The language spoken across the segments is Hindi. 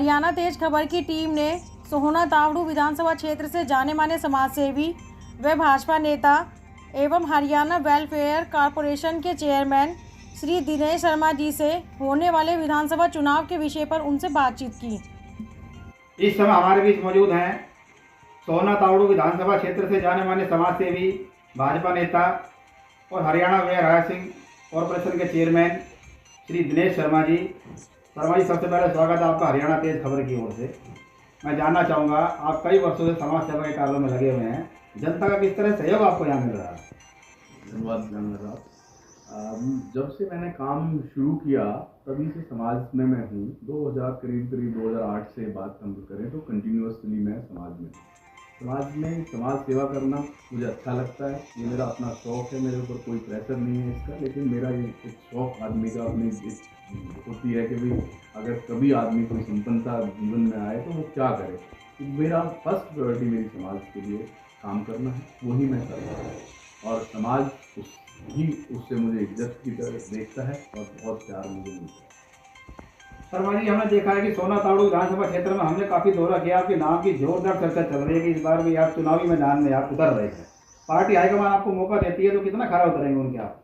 हरियाणा तेज खबर की टीम ने सोहना तावड़ू विधानसभा क्षेत्र से जाने माने समाजसेवी व भाजपा नेता एवं हरियाणा वेलफेयर कॉरपोरेशन के चेयरमैन श्री दिनेश शर्मा जी से होने वाले विधानसभा चुनाव के विषय पर उनसे बातचीत की। इस समय हमारे बीच मौजूद हैं सोहना तावड़ू विधानसभा क्षेत्र से जाने माने समाजसेवी, भाजपा नेता और हरियाणा वेयर हाउसिंग कॉरपोरेशन के चेयरमैन श्री दिनेश शर्मा जी। शर्मा जी, सबसे पहले स्वागत है आपका हरियाणा तेज खबर की ओर से। मैं जानना चाहूँगा, आप कई वर्षों से समाज सेवा के कार्यों में लगे हुए हैं, जनता का किस तरह सहयोग आपको यहाँ मिल रहा है? धन्यवाद जानवर साहब। जब से मैंने काम शुरू किया तभी से समाज में मैं हूँ। 2000 करीब 2008 से बात हम करें तो कंटिन्यूसली मैं समाज में समाज सेवा करना मुझे अच्छा लगता है। ये मेरा अपना शौक़ है, मेरे ऊपर कोई प्रेशर नहीं है इसका, लेकिन मेरा ये एक शौक़ आदमी का अपनी होती है कि भाई अगर कभी आदमी कोई संपन्नता जीवन में आए तो वो क्या करे। तो मेरा फर्स्ट प्रायोरिटी मेरी समाज के लिए काम करना है, वही मैं कर रहा हूँ और समाज उससे मुझे इज्जत की तरह देखता है और बहुत प्यार मुझे मिलता है। शर्मा जी, हमने देखा है कि सोहना तावड़ू विधानसभा क्षेत्र में हमने काफ़ी दौरा किया, आपके नाम की जोरदार चर्चा चल रही है कि इस बार भी आप चुनावी मैदान में आप उतर रहे हैं। पार्टी हाईकमान आपको मौका देती है तो कितना खरा उतरेंगे उनके आप?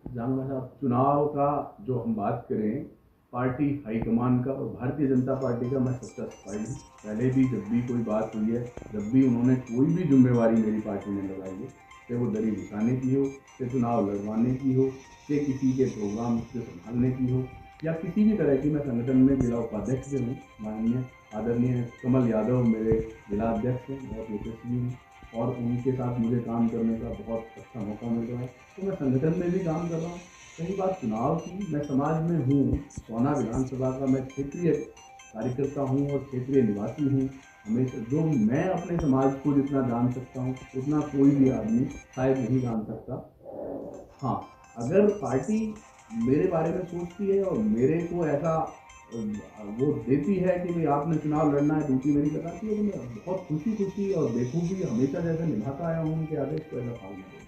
जानना साहब, चुनाव का जो हम बात करें पार्टी हाईकमान का और भारतीय जनता पार्टी का मैं सच्चा सिपाही हूँ। पहले भी जब भी कोई बात हुई है, जब भी उन्होंने कोई भी जिम्मेवारी मेरी पार्टी ने लगाई है, चाहे वो दरी बिछाने की हो, चाहे चुनाव लड़वाने की हो, चाहे किसी के प्रोग्राम से संभालने की हो या किसी भी तरह की, मैं संगठन में जिला उपाध्यक्ष भी हूँ। माननीय आदरणीय कमल यादव मेरे जिला अध्यक्ष हैं, बहुत यशस्वी हैं और उनके साथ मुझे काम करने का बहुत अच्छा मौका मिल रहा है, तो मैं संगठन में भी काम कर रहा हूँ। कई बात चुनाव की, मैं समाज में हूँ। सोहना विधानसभा का मैं क्षेत्रीय कार्यकर्ता हूँ और क्षेत्रीय निवासी हूँ। हमेशा जो मैं अपने समाज को जितना जान सकता हूँ उतना कोई भी आदमी शायद नहीं जान सकता। हाँ, अगर पार्टी मेरे बारे में सोचती है और मेरे को ऐसा वो देती है कि भाई आपने चुनाव लड़ना है, ड्यूटी मेरी बताती है, तो मैं बहुत खुशी और देखूँगी हमेशा जैसे निभाता आया हूँ उनके आदेश को ऐसा पालन करूँ।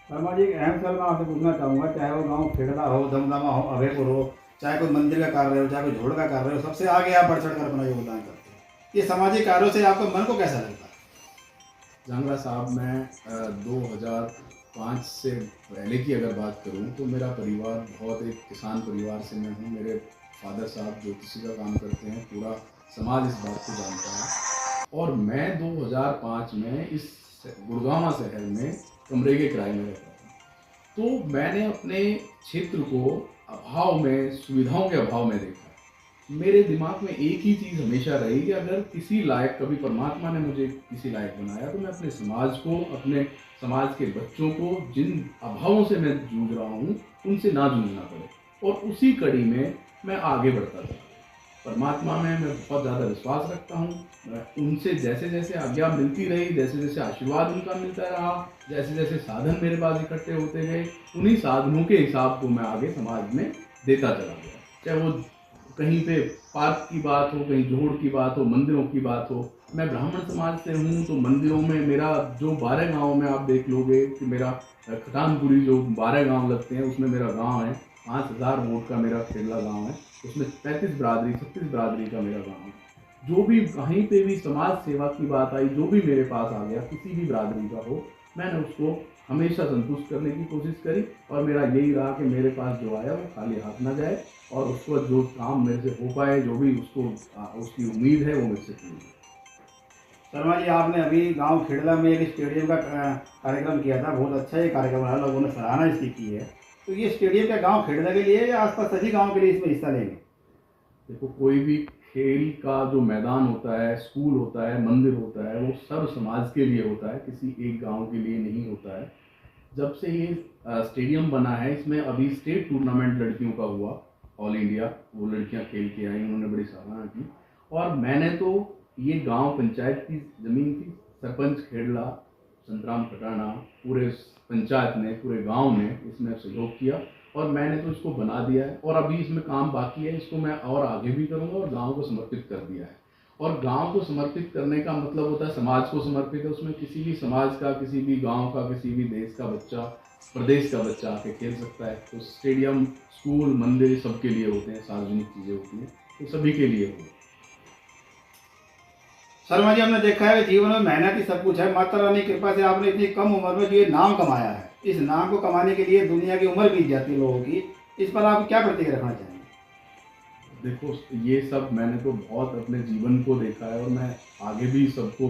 शर्मा जी, एक अहम सवाल मैं आपसे पूछना चाहूँगा, चाहे वो गाँव खेड़ला हो, दमदमा हो, अभयपुर हो, चाहे कोई मंदिर का कार्य हो, चाहे कोई झोड़ का कार्य हो, सबसे आगे आप बढ़ चढ़ कर अपना योगदान करते हैं। ये सामाजिक कार्यों से आपके मन को कैसा लगता है? जानगा साहब, मैं 2005 से पहले की अगर बात करूं तो मेरा परिवार बहुत एक किसान परिवार से मैं हूं। मेरे फादर साहब ज्योतिषी का काम करते हैं, पूरा समाज इस बात को जानता है और मैं 2005 में इस गुड़गांव शहर में कमरे के किराए में रहता था। तो मैंने अपने क्षेत्र को अभाव में, सुविधाओं के अभाव में देखा। मेरे दिमाग में एक ही चीज़ हमेशा रही कि अगर किसी लायक, कभी परमात्मा ने मुझे किसी लायक बनाया तो मैं अपने समाज को, अपने समाज के बच्चों को जिन अभावों से मैं जूझ रहा हूँ उनसे ना जूझना पड़े, और उसी कड़ी में मैं आगे बढ़ता था। परमात्मा में मैं बहुत ज़्यादा विश्वास रखता हूँ। उनसे जैसे जैसे आज्ञा मिलती रही, जैसे जैसे आशीर्वाद उनका मिलता रहा, जैसे जैसे साधन मेरे पास इकट्ठे होते गए, उन्हीं साधनों के हिसाब को मैं आगे समाज में देता चला गया। चाहे वो कहीं पे पार्क की बात हो, कहीं जोड़ की बात हो, मंदिरों की बात हो। मैं ब्राह्मण समाज से हूँ तो मंदिरों में मेरा जो 12 गाँव में आप देख लोगे कि मेरा खटानपुरी जो 12 गाँव लगते हैं उसमें मेरा गाँव है। 5000 वोट का मेरा खेड़ला गाँव है, उसमें 36 बिरादरी का मेरा गाँव है। जो भी कहीं पे भी समाज सेवा की बात आई, जो भी मेरे पास आ गया, किसी भी बिरादरी का हो, मैंने उसको हमेशा संतुष्ट करने की कोशिश करी और मेरा यही रहा कि मेरे पास जो आया वो खाली हाथ ना जाए और उसको जो काम मेरे से हो पाए, जो भी उसको उसकी उम्मीद है वो मेरे से पूरी हो। शर्मा जी, आपने अभी गांव खेड़ला में एक स्टेडियम का कार्यक्रम किया था, बहुत अच्छा ये कार्यक्रम रहा, लोगों ने सराहना इसकी की है। तो ये स्टेडियम क्या गांव खेड़ला के लिए या आसपास सभी गाँव के लिए इसमें हिस्सा लेंगे? देखो, कोई भी खेल का जो मैदान होता है, स्कूल होता है, मंदिर होता है, वो सब समाज के लिए होता है, किसी एक गांव के लिए नहीं होता है। जब से ये स्टेडियम बना है, इसमें अभी स्टेट टूर्नामेंट लड़कियों का हुआ, ऑल इंडिया, वो लड़कियां खेल के आई, उन्होंने बड़ी सराहना की। और मैंने तो ये गांव पंचायत की ज़मीन थी, सरपंच खेड़ला, संतराम खटाना, पूरे पंचायत ने, पूरे गाँव ने इसमें सहयोग किया और मैंने तो इसको बना दिया है और अभी इसमें काम बाकी है। इसको मैं और आगे भी करूँगा और गांव को समर्पित कर दिया है। और गांव को समर्पित करने का मतलब होता है समाज को समर्पित है। उसमें किसी भी समाज का, किसी भी गांव का, किसी भी देश का बच्चा, प्रदेश का बच्चा आके खेल सकता है। तो स्टेडियम, स्कूल, मंदिर सबके लिए होते हैं, सार्वजनिक चीज़ें होती हैं। तो सभी के लिए हो। शर्मा जी, हमने देखा है कि जीवन में मेहनत ही सब कुछ है। माता रानी की कृपा से आपने इतनी कम उम्र में जो ये नाम कमाया है, इस नाम को कमाने के लिए दुनिया की उम्र बीत जाती है लोगों की। इस पर आप क्या प्रतिक्रिया रखना चाहेंगे? देखो, ये सब मैंने तो बहुत अपने जीवन को देखा है और मैं आगे भी सबको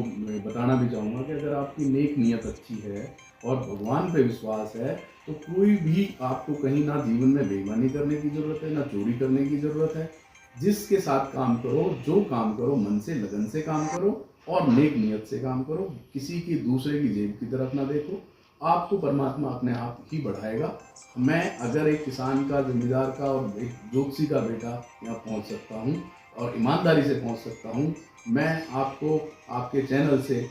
बताना भी चाहूँगा कि अगर आपकी नेक नीयत अच्छी है और भगवान पे विश्वास है तो कोई भी आपको कहीं ना जीवन में बेईमानी करने की ज़रूरत है, ना चोरी करने की ज़रूरत है। जिसके साथ काम करो, जो काम करो, मन से लगन से काम करो और नेक नीयत से काम करो। किसी की दूसरे की जेब की तरफ ना देखो। आपको परमात्मा अपने आप ही बढ़ाएगा। मैं अगर एक किसान का, जमींदार का और एक ज्योतिषी का बेटा यहाँ पहुँच सकता हूँ और ईमानदारी से पहुँच सकता हूँ, मैं आपको आपके चैनल से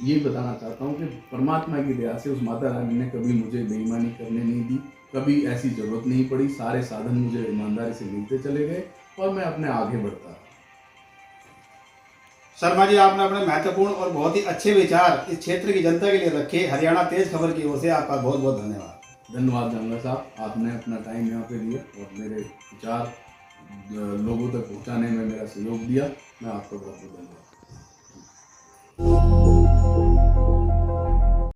ये बताना चाहता हूँ कि परमात्मा की दया से उस माता रानी ने कभी मुझे बेईमानी करने नहीं दी, कभी ऐसी ज़रूरत नहीं पड़ी। सारे साधन मुझे ईमानदारी से मिलते चले गए और मैं अपने आगे बढ़ता रहा। शर्मा जी, आपने अपने महत्वपूर्ण और बहुत ही अच्छे विचार इस क्षेत्र की जनता के लिए रखे। हरियाणा तेज खबर की ओर से आपका बहुत बहुत धन्यवाद। धन्यवाद जांगला साहब, आपने अपना टाइम यहाँ पे दिया और मेरे विचार लोगों तक पहुँचाने में मेरा सहयोग दिया। मैं आपका बहुत बहुत धन्यवाद।